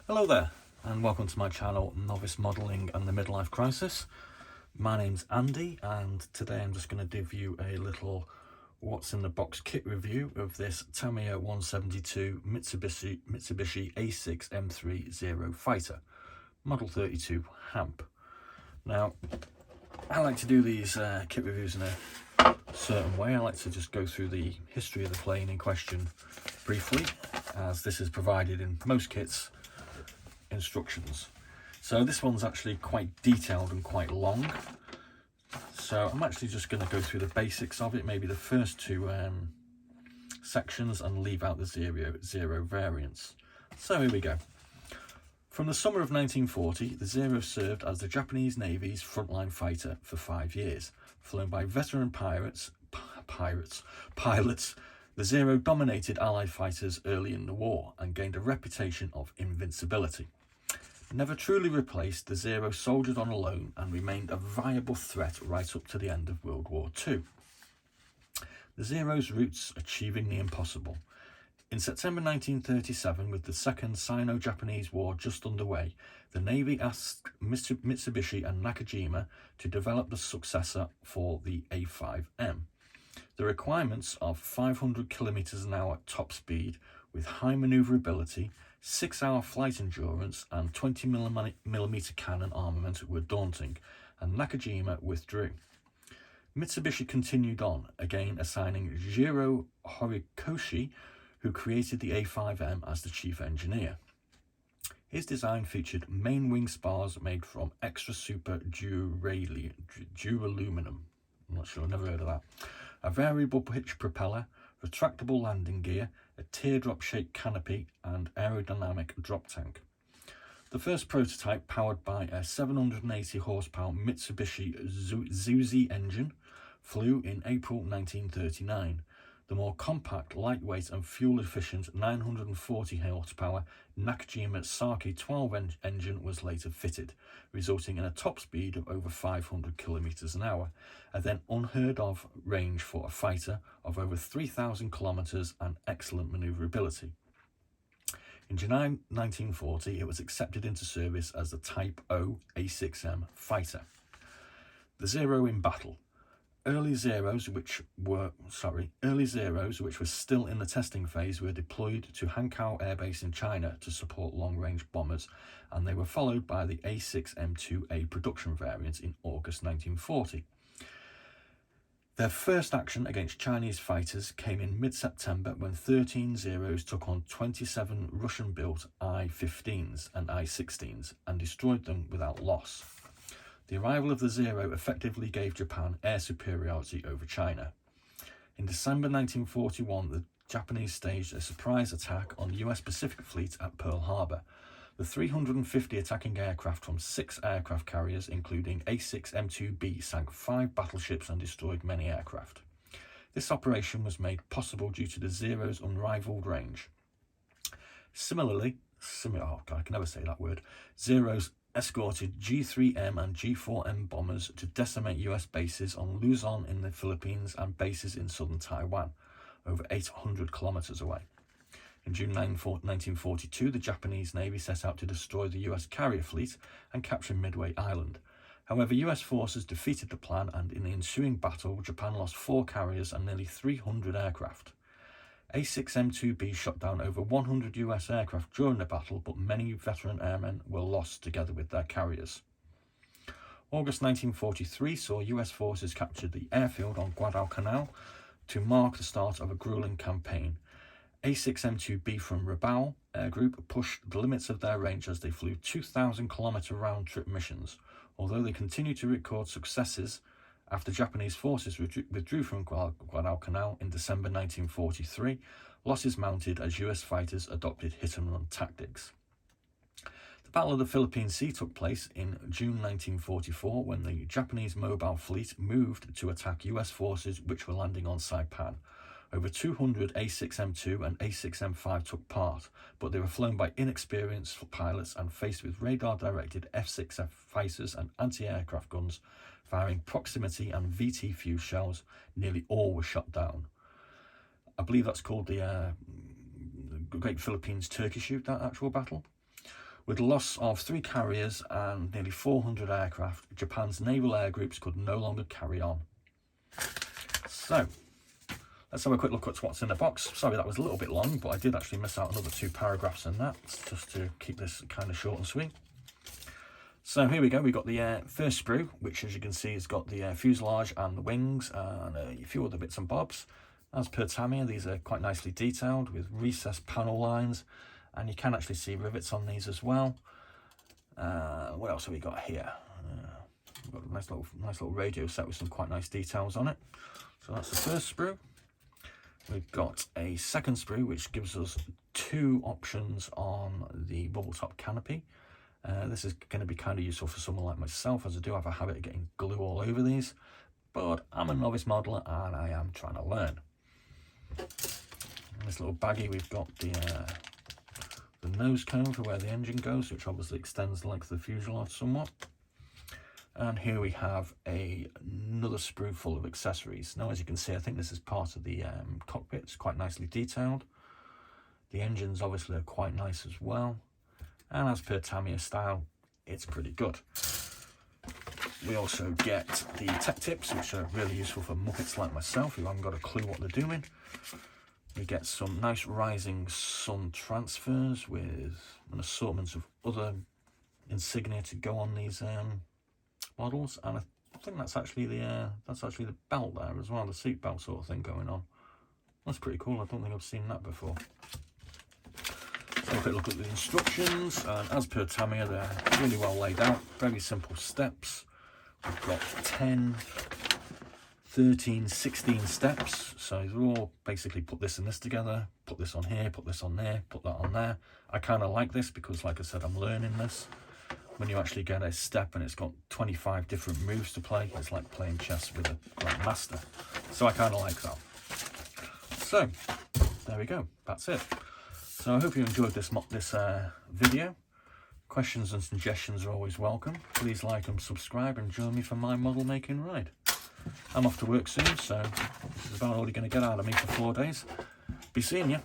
Hello there, and welcome to my channel, Novice Modelling and the Midlife Crisis. My name's Andy, and today I'm just going to give you a little what's in the box kit review of this TAMIYA 172 Mitsubishi A6 M30 fighter, Model 32 HAMP. Now, I like to do these kit reviews in a certain way. I like to just go through the history of the plane in question briefly, as this is provided in most kits instructions. So this one's actually quite detailed and quite long, so I'm actually just going to go through the basics of it, maybe the first two sections, and leave out the zero variants. So here we go. From the summer of 1940, the Zero served as the Japanese Navy's frontline fighter for 5 years. Flown by veteran pilots, the Zero dominated Allied fighters early in the war and gained a reputation of invincibility. Never truly replaced, the Zero soldiered on alone and remained a viable threat right up to the end of World War II. The Zero's roots achieving the impossible. In September 1937, with the Second Sino-Japanese War just underway, the Navy asked Mitsubishi and Nakajima to develop the successor for the A5M. The requirements of 500 kilometers an hour at top speed with high maneuverability, 6-hour flight endurance and 20mm cannon armament were daunting, and Nakajima withdrew. Mitsubishi continued on, again assigning Jiro Horikoshi, who created the A5M, as the chief engineer. His design featured main wing spars made from extra super duraluminum. I'm not sure, I've never heard of that. A variable pitch propeller, retractable landing gear, a teardrop-shaped canopy, and aerodynamic drop tank. The first prototype, powered by a 780 horsepower Mitsubishi Zuzi engine, flew in April 1939. The more compact, lightweight and fuel-efficient 940 horsepower Nakajima Saki 12 engine was later fitted, resulting in a top speed of over 500 kilometers an hour, a then unheard of range for a fighter of over 3,000 kilometers and excellent maneuverability. In July 1940, it was accepted into service as the Type O A6M fighter. The Zero in battle. Early Zeros, which were still in the testing phase, were deployed to Hankou Air Base in China to support long-range bombers, and they were followed by the A6M2A production variant in August 1940. Their first action against Chinese fighters came in mid-September when 13 Zeros took on 27 Russian-built I-15s and I-16s and destroyed them without loss. The arrival of the Zero effectively gave Japan air superiority over China. In December 1941, the Japanese staged a surprise attack on the US Pacific Fleet at Pearl Harbor. The 350 attacking aircraft from 6 aircraft carriers, including A6M2B, sank 5 battleships and destroyed many aircraft. This operation was made possible due to the Zero's unrivaled range. Similarly, I can never say that word, Zeros escorted G3M and G4M bombers to decimate US bases on Luzon in the Philippines and bases in southern Taiwan, over 800 kilometers away. In June 1942, the Japanese Navy set out to destroy the US carrier fleet and capture Midway Island. However, US forces defeated the plan, and in the ensuing battle, Japan lost 4 carriers and nearly 300 aircraft. A6M2B shot down over 100 US aircraft during the battle, but many veteran airmen were lost together with their carriers. August 1943 saw US forces capture the airfield on Guadalcanal to mark the start of a grueling campaign. A6M2B from REVELL Air Group pushed the limits of their range as they flew 2,000-kilometer round-trip missions. Although they continued to record successes after Japanese forces withdrew from Guadalcanal in December 1943, losses mounted as US fighters adopted hit-and-run tactics. The Battle of the Philippine Sea took place in June 1944 when the Japanese mobile fleet moved to attack US forces which were landing on Saipan. Over 200 A6M2 and A6M5 took part, but they were flown by inexperienced pilots and faced with radar-directed F-6F fighters and anti-aircraft guns, firing proximity and VT fuse shells. Nearly all were shot down. I believe that's called the Great Philippines Turkey Shoot, that actual battle. With the loss of 3 carriers and nearly 400 aircraft, Japan's naval air groups could no longer carry on. So, let's have a quick look at what's in the box. Sorry that was a little bit long, but I did actually miss out another 2 paragraphs in that, just to keep this kind of short and sweet. So here we go, we've got the first sprue, which as you can see has got the fuselage and the wings and a few other bits and bobs. As per Tamiya, these are quite nicely detailed with recessed panel lines, and you can actually see rivets on these as well. What else have we got here? We've got a nice little radio set with some quite nice details on it. So that's the first sprue. We've got a second sprue which gives us 2 options on the bubble top canopy. This is going to be kind of useful for someone like myself, as I do have a habit of getting glue all over these, but I'm a novice modeler and I am trying to learn. In this little baggie we've got the nose cone for where the engine goes, which obviously extends the length of the fuselage somewhat. And here we have another sprue full of accessories. Now as you can see, I think this is part of the cockpit. It's quite nicely detailed. The engines obviously are quite nice as well. And as per Tamiya style, it's pretty good. We also get the tech tips, which are really useful for muppets like myself who haven't got a clue what they're doing. We get some nice rising sun transfers with an assortment of other insignia to go on these models, and I think that's actually the belt there as well, the seat belt sort of thing going on. That's pretty cool. I don't think I've seen that before. So a quick look at the instructions, and as per Tamiya, they're really well laid out, very simple steps. We've got 10, 13, 16 steps, so they're all basically put this and this together, put this on here, put this on there, put that on there. I kind of like this because, like I said, I'm learning this. When you actually get a step and it's got 25 different moves to play, it's like playing chess with a grandmaster. So I kind of like that. So there we go, that's it. So I hope you enjoyed this video. Questions and suggestions are always welcome. Please like and subscribe and join me for my model making ride. I'm off to work soon, so this is about all you're going to get out of me for 4 days. Be seeing you.